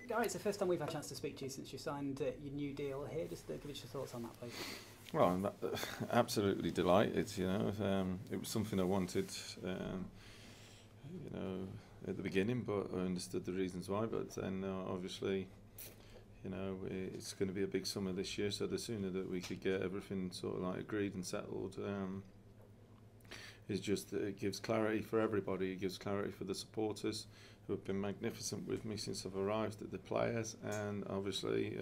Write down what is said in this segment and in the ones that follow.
Gary, it's the first time we've had a chance to speak to you since you signed your new deal here. Just give us your thoughts on that, please. Well, I'm absolutely delighted. It was something I wanted, at the beginning, but I understood the reasons why. But then, obviously, it's going to be a big summer this year. So the sooner that we could get everything sort of like agreed and settled, is just that it gives clarity for everybody. It gives clarity for the supporters who have been magnificent with me since I've arrived, at the players, and obviously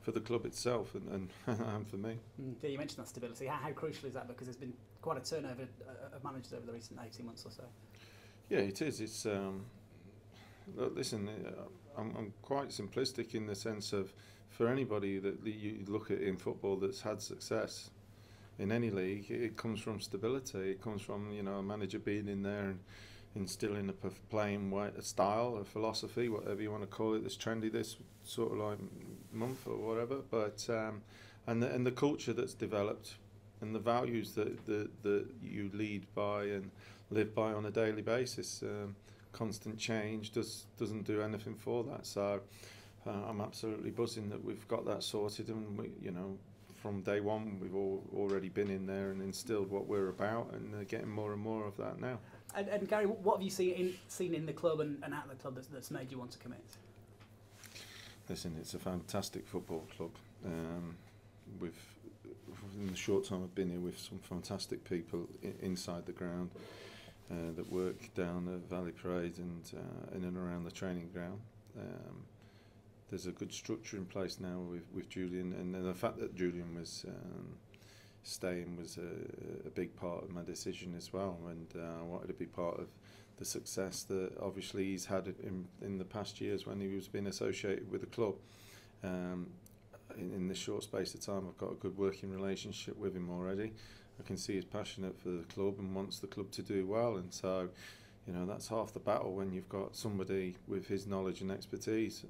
for the club itself and for me. Yeah, you mentioned that stability. How crucial is that? Because there's been quite a turnover of managers over the recent 18 months or so. Yeah, it is. It's look, listen, I'm quite simplistic in the sense of, for anybody that you look at in football that's had success in any league, it comes from stability. It comes from a manager being in there and instilling a playing way, a style, a philosophy, whatever you want to call it, that's trendy this sort of like month or whatever. But and the culture that's developed and the values that you lead by and live by on a daily basis. Constant change doesn't do anything for that. So I'm absolutely buzzing that we've got that sorted, and from day one we've already been in there and instilled what we're about, and getting more and more of that now. And Gary, what have you seen in the club and at the club that's made you want to commit? Listen, it's a fantastic football club. In the short time I've been here, with some fantastic people inside the ground that work down at Valley Parade and in and around the training ground. There's a good structure in place now with Julian, and the fact that Julian was staying was a big part of my decision as well, and I wanted to be part of the success that obviously he's had in the past years when he was being associated with the club. In this short space of time, I've got a good working relationship with him already. I can see he's passionate for the club and wants the club to do well, and so that's half the battle when you've got somebody with his knowledge and expertise.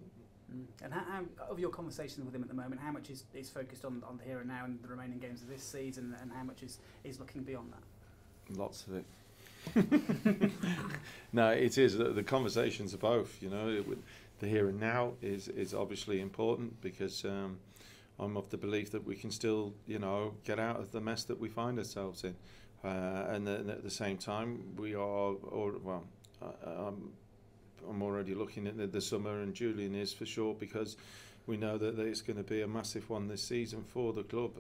And how of your conversations with him at the moment, how much is focused on the here and now and the remaining games of this season, and how much is looking beyond that? Lots of it. No, it is. The conversations are both. The here and now is obviously important, because I'm of the belief that we can still get out of the mess that we find ourselves in, and then at the same time we are, I'm already looking at the summer, and Julian is for sure, because we know that it's going to be a massive one this season for the club,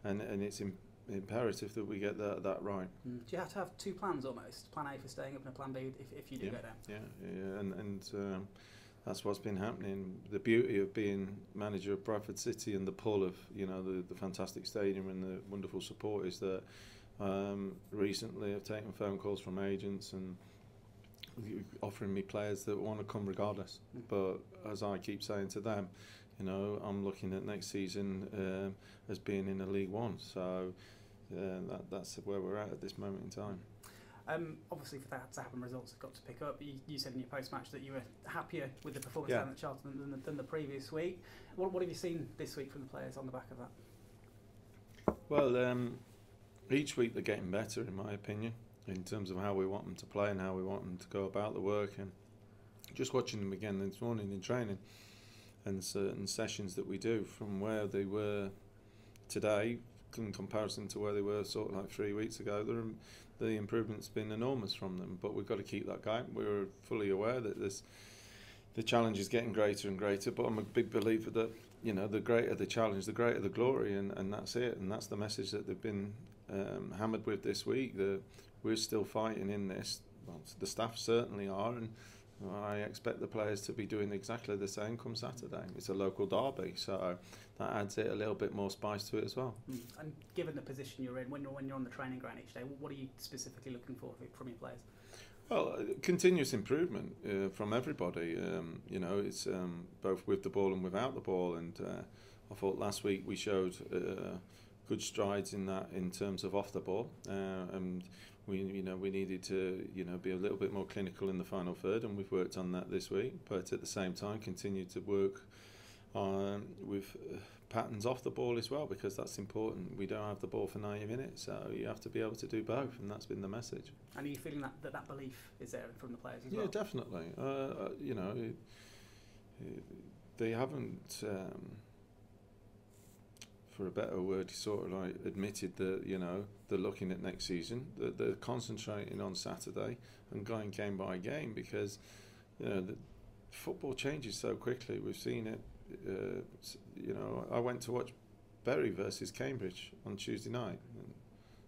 and it's imperative that we get that right. Do you have to have two plans almost? Plan A for staying up and a plan B if you do go down? Yeah, and that's what's been happening. The beauty of being manager of Bradford City and the pull of the fantastic stadium and the wonderful support is that recently I've taken phone calls from agents and offering me players that want to come regardless. But as I keep saying to them, I'm looking at next season as being in a League One. So that's where we're at this moment in time. Obviously, for that to happen, results have got to pick up. You said in your post-match that you were happier with the performance down at Charlton than the previous week. What have you seen this week from the players on the back of that? Well, each week they're getting better, in my opinion, in terms of how we want them to play and how we want them to go about the work. And just watching them again this morning in training and certain sessions that we do, from where they were today in comparison to where they were sort of like 3 weeks ago, the improvement's been enormous from them. But we've got to keep that going. We're fully aware that the challenge is getting greater and greater, but I'm a big believer that the greater the challenge, the greater the glory, and that's it. And that's the message that they've been hammered with this week, that we're still fighting in this. Well, the staff certainly are, and I expect the players to be doing exactly the same come Saturday. It's a local derby, so that adds it a little bit more spice to it as well. And given the position you're in, when you're on the training ground each day, what are you specifically looking for from your players? Well, continuous improvement from everybody. It's both with the ball and without the ball. And I thought last week we showed good strides in that, in terms of off the ball, and we needed to be a little bit more clinical in the final third, and we've worked on that this week. But at the same time, continue to work with patterns off the ball as well, because that's important. We don't have the ball for 90 minutes, so you have to be able to do both, and that's been the message. And are you feeling that belief is there from the players as well? Yeah, definitely. they haven't, for a better word, sort of like admitted that, you know, they're looking at next season. They're concentrating on Saturday and going game by game, because, you know, the football changes so quickly. We've seen it. You know, I went to watch Bury versus Cambridge on Tuesday night. And,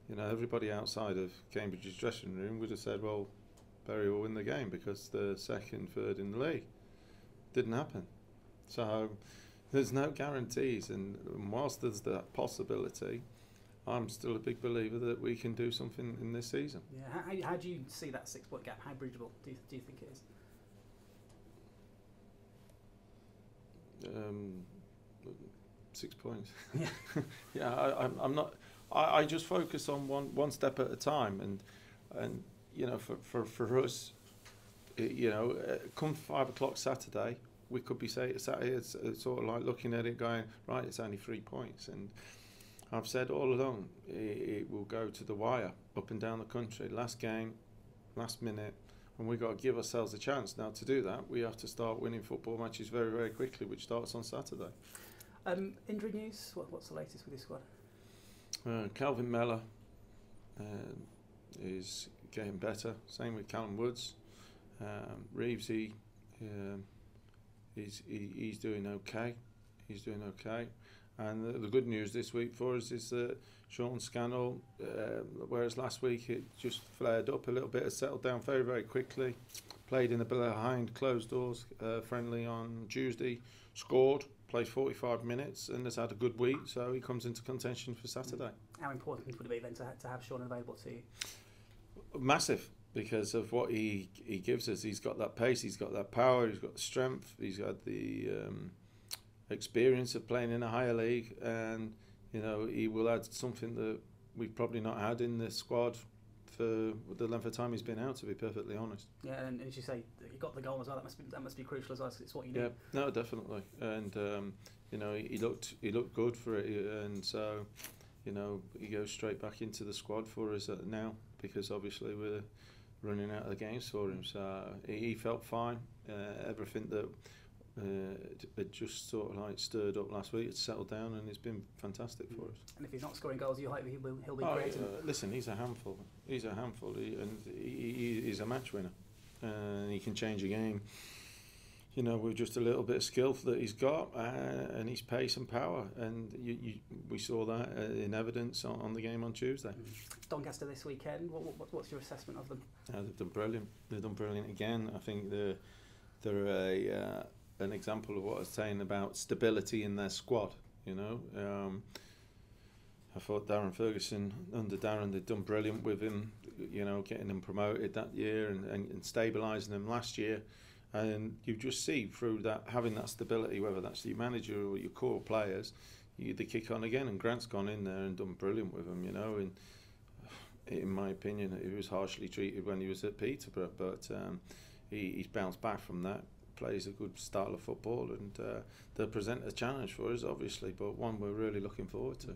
you know, everybody outside of Cambridge's dressing room would have said, well, Bury will win the game because they're second, third in the league. Didn't happen. So there's no guarantees, and whilst there's that possibility, I'm still a big believer that we can do something in this season. Yeah. How do you see that 6-point gap? How bridgeable do you think it is? 6 points. Yeah. Yeah. I'm not. I just focus on one step at a time, and you know, for us, you know, come 5 o'clock Saturday, we could be saying it's sort of like looking at it going, right, it's only 3 points. And I've said all along, it will go to the wire, up and down the country, last game, last minute, and we've got to give ourselves a chance. Now, to do that, we have to start winning football matches very, very quickly, which starts on Saturday. Injury news, what's the latest with this squad? Calvin Mellor is getting better, same with Callum Woods. Reeves, he's doing okay. He's doing okay. And the good news this week for us is that Sean Scannell, whereas last week it just flared up a little bit, has settled down very, very quickly. Played in the behind closed doors friendly on Tuesday, scored, played 45 minutes and has had a good week, so he comes into contention for Saturday. How important would it be then to have Sean available to you? Massive, because of what he gives us. He's got that pace, he's got that power, he's got the strength, he's got the experience of playing in a higher league, and you know, he will add something that we've probably not had in the squad for the length of time he's been out, to be perfectly honest. Yeah, and as you say, he got the goal as well. That must be crucial as well. It's what you need. Yeah, no, definitely. And you know, he looked good for it, and so, you know, he goes straight back into the squad for us now, because obviously we're running out of the games for him. So he felt fine. Everything that it just sort of like stirred up last week, it's settled down, and it's been fantastic for us. And if he's not scoring goals, you hope he'll be creative. Listen, he's a handful. He's a handful, he's a match winner, and he can change a game. You know, with just a little bit of skill that he's got, and his pace and power, and we saw that in evidence on the game on Tuesday. Doncaster this weekend. What's your assessment of them? They've done brilliant. They've done brilliant again. I think they're an example of what I was saying about stability in their squad. You know, I thought Darren Ferguson, under Darren, they'd done brilliant with him. You know, getting them promoted that year and stabilising them last year. And you just see through that, having that stability, whether that's your manager or your core players, they kick on again. And Grant's gone in there and done brilliant with them, you know. And in my opinion, he was harshly treated when he was at Peterborough, but he's bounced back from that. Plays a good style of football, and they'll present a challenge for us, obviously, but one we're really looking forward to.